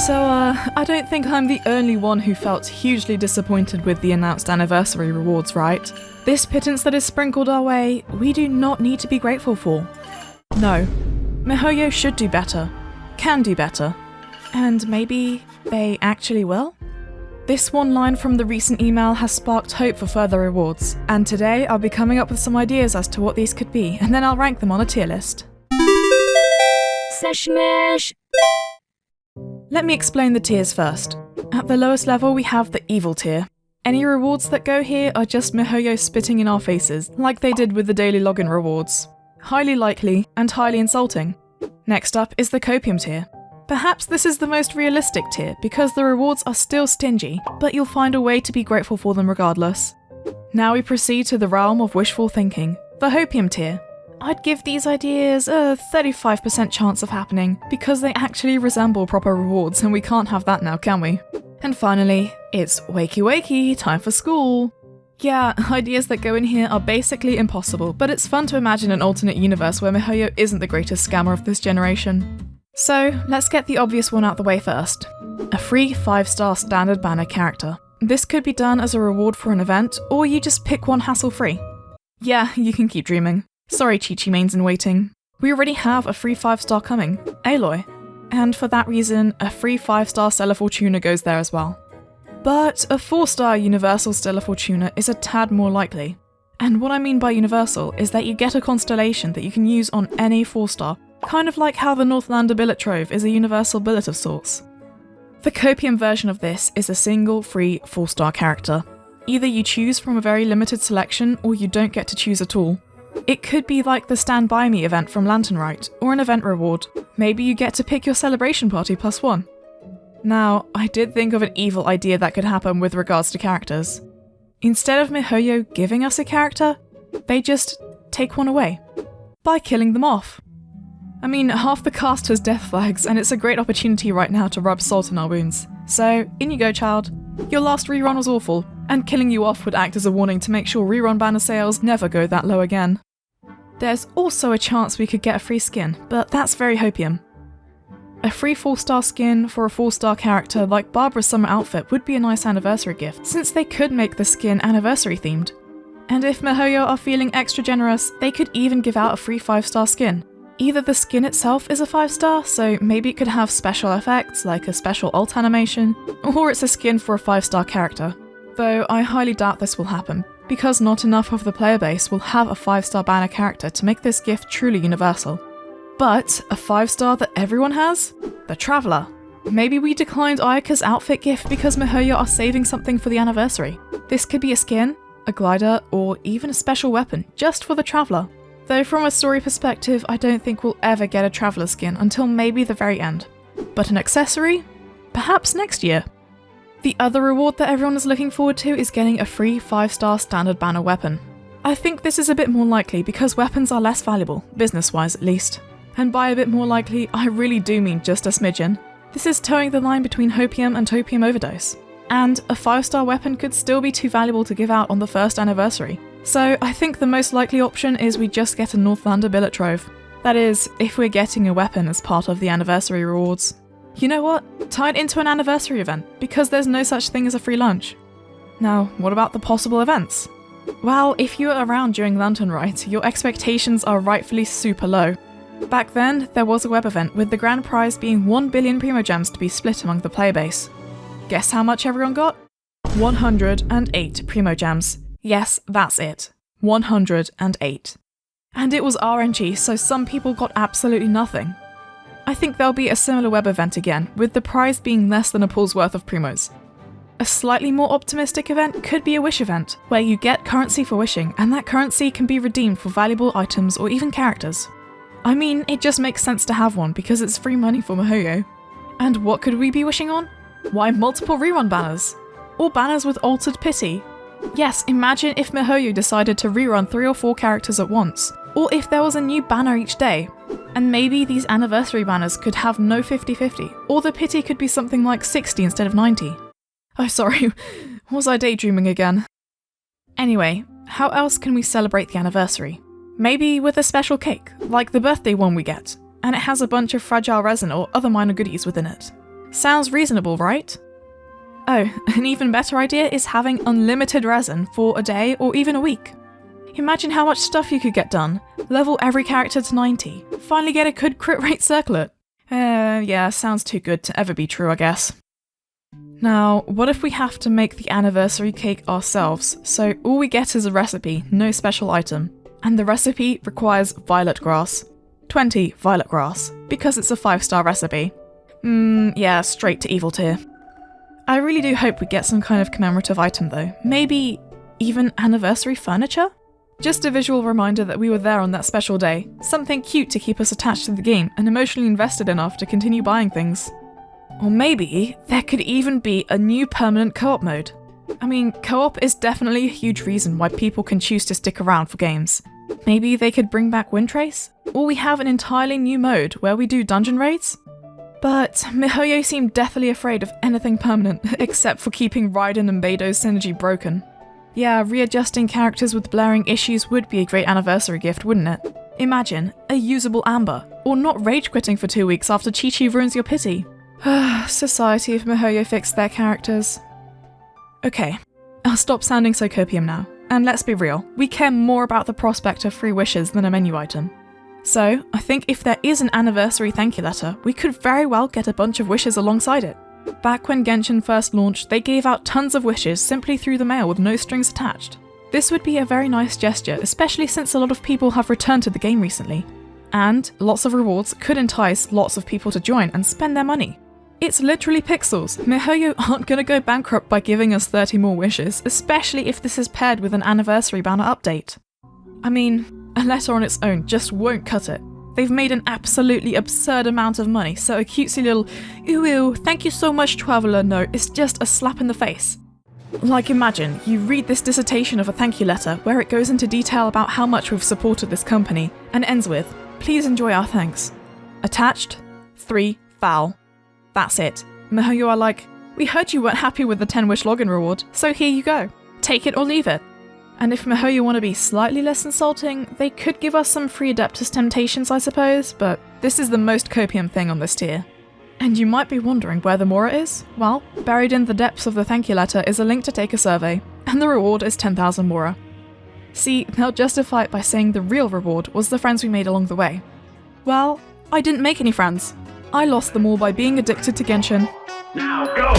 So, I don't think I'm the only one who felt hugely disappointed with the announced anniversary rewards, right? This pittance that is sprinkled our way, we do not need to be grateful for. No, miHoYo should do better, can do better, and maybe they actually will? This one line from the recent email has sparked hope for further rewards, and today I'll be coming up with some ideas as to what these could be, and then I'll rank them on a tier list. SashMash! Let me explain the tiers first. At the lowest level we have the evil tier. Any rewards that go here are just miHoYo spitting in our faces, like they did with the daily login rewards. Highly likely, and highly insulting. Next up is the copium tier. Perhaps this is the most realistic tier, because the rewards are still stingy, but you'll find a way to be grateful for them regardless. Now we proceed to the realm of wishful thinking, the hopium tier. I'd give these ideas a 35% chance of happening, because they actually resemble proper rewards and we can't have that now, can we? And finally, it's wakey wakey, time for school. Yeah, ideas that go in here are basically impossible, but it's fun to imagine an alternate universe where miHoYo isn't the greatest scammer of this generation. So, let's get the obvious one out the way first. A free 5-star standard banner character. This could be done as a reward for an event, or you just pick one hassle-free. Yeah, you can keep dreaming. Sorry, Chi-Chi mains in waiting. We already have a free 5-star coming, Aloy. And for that reason, a free 5-star Stellar Fortuna goes there as well. But a 4-star Universal Stellar Fortuna is a tad more likely. And what I mean by universal is that you get a constellation that you can use on any 4-star, kind of like how the Northlander billet trove is a universal billet of sorts. The copium version of this is a single free 4-star character. Either you choose from a very limited selection or you don't get to choose at all. It could be like the Stand By Me event from Lanternrite, or an event reward. Maybe you get to pick your celebration party +1. Now, I did think of an evil idea that could happen with regards to characters. Instead of miHoYo giving us a character, they just take one away. By killing them off. I mean, half the cast has death flags, and it's a great opportunity right now to rub salt in our wounds. So, in you go, child. Your last rerun was awful, and killing you off would act as a warning to make sure rerun banner sales never go that low again. There's also a chance we could get a free skin, but that's very hopium. A free 4-star skin for a 4-star character like Barbara's summer outfit would be a nice anniversary gift, since they could make the skin anniversary themed. And if miHoYo are feeling extra generous, they could even give out a free 5-star skin. Either the skin itself is a 5-star, so maybe it could have special effects like a special ult animation, or it's a skin for a 5-star character. Though I highly doubt this will happen, because not enough of the player base will have a 5-star banner character to make this gift truly universal. But a 5-star that everyone has? The Traveller. Maybe we declined Ayaka's outfit gift because miHoYo are saving something for the anniversary. This could be a skin, a glider, or even a special weapon, just for the Traveller. Though from a story perspective, I don't think we'll ever get a Traveller skin until maybe the very end. But an accessory? Perhaps next year. The other reward that everyone is looking forward to is getting a free 5-star standard banner weapon. I think this is a bit more likely because weapons are less valuable, business-wise at least. And by a bit more likely, I really do mean just a smidgen. This is towing the line between hopium and hopium overdose. And a 5-star weapon could still be too valuable to give out on the first anniversary. So I think the most likely option is we just get a Northlander billet trove. That is, if we're getting a weapon as part of the anniversary rewards. You know what? Tie it into an anniversary event, because there's no such thing as a free lunch. Now, what about the possible events? Well, if you were around during Lanternrite, your expectations are rightfully super low. Back then, there was a web event with the grand prize being 1 billion primogems to be split among the player base. Guess how much everyone got? 108 primogems. Yes, that's it. 108. And it was RNG, so some people got absolutely nothing. I think there'll be a similar web event again, with the prize being less than a pull's worth of primos. A slightly more optimistic event could be a wish event, where you get currency for wishing, and that currency can be redeemed for valuable items or even characters. I mean, it just makes sense to have one because it's free money for miHoYo. And what could we be wishing on? Why, multiple rerun banners! Or banners with altered pity. Yes, imagine if miHoYo decided to rerun 3 or 4 characters at once, or if there was a new banner each day. And maybe these anniversary banners could have no 50-50, or the pity could be something like 60 instead of 90. Oh sorry, was I daydreaming again? Anyway, how else can we celebrate the anniversary? Maybe with a special cake, like the birthday one we get, and it has a bunch of fragile resin or other minor goodies within it. Sounds reasonable, right? Oh, an even better idea is having unlimited resin for a day or even a week. Imagine how much stuff you could get done. Level every character to 90. Finally get a good crit rate circlet. Yeah, sounds too good to ever be true, I guess. Now, what if we have to make the anniversary cake ourselves, so all we get is a recipe, no special item. And the recipe requires violet grass. 20 violet grass, because it's a 5-star recipe. Yeah, straight to evil tier. I really do hope we get some kind of commemorative item though. Maybe even anniversary furniture? Just a visual reminder that we were there on that special day. Something cute to keep us attached to the game and emotionally invested enough to continue buying things. Or maybe there could even be a new permanent co-op mode. I mean, co-op is definitely a huge reason why people can choose to stick around for games. Maybe they could bring back Windtrace? Or we have an entirely new mode where we do dungeon raids? But miHoYo seemed deathly afraid of anything permanent, except for keeping Raiden and Beidou's synergy broken. Yeah, readjusting characters with blaring issues would be a great anniversary gift, wouldn't it? Imagine, a usable Amber, or not rage quitting for 2 weeks after Chi-Chi ruins your pity. Society if miHoYo fixed their characters. Okay, I'll stop sounding so copium now, and let's be real, we care more about the prospect of free wishes than a menu item. So, I think if there is an anniversary thank you letter, we could very well get a bunch of wishes alongside it. Back when Genshin first launched, they gave out tons of wishes simply through the mail with no strings attached. This would be a very nice gesture, especially since a lot of people have returned to the game recently. And lots of rewards could entice lots of people to join and spend their money. It's literally pixels. miHoYo aren't gonna go bankrupt by giving us 30 more wishes, especially if this is paired with an anniversary banner update. I mean, a letter on its own just won't cut it. They've made an absolutely absurd amount of money, so a cutesy little ooh, thank you so much traveller note is just a slap in the face. Like imagine, you read this dissertation of a thank you letter where it goes into detail about how much we've supported this company, and ends with, please enjoy our thanks. Attached, 3 fowl. That's it. miHoYo are like, we heard you weren't happy with the 10-wish login reward, so here you go. Take it or leave it. And if miHoYo want to be slightly less insulting, they could give us some free Adeptus Temptations, I suppose, but this is the most copium thing on this tier. And you might be wondering where the Mora is? Well, buried in the depths of the thank you letter is a link to take a survey, and the reward is 10,000 Mora. See, they'll justify it by saying the real reward was the friends we made along the way. Well, I didn't make any friends. I lost them all by being addicted to Genshin. Now go!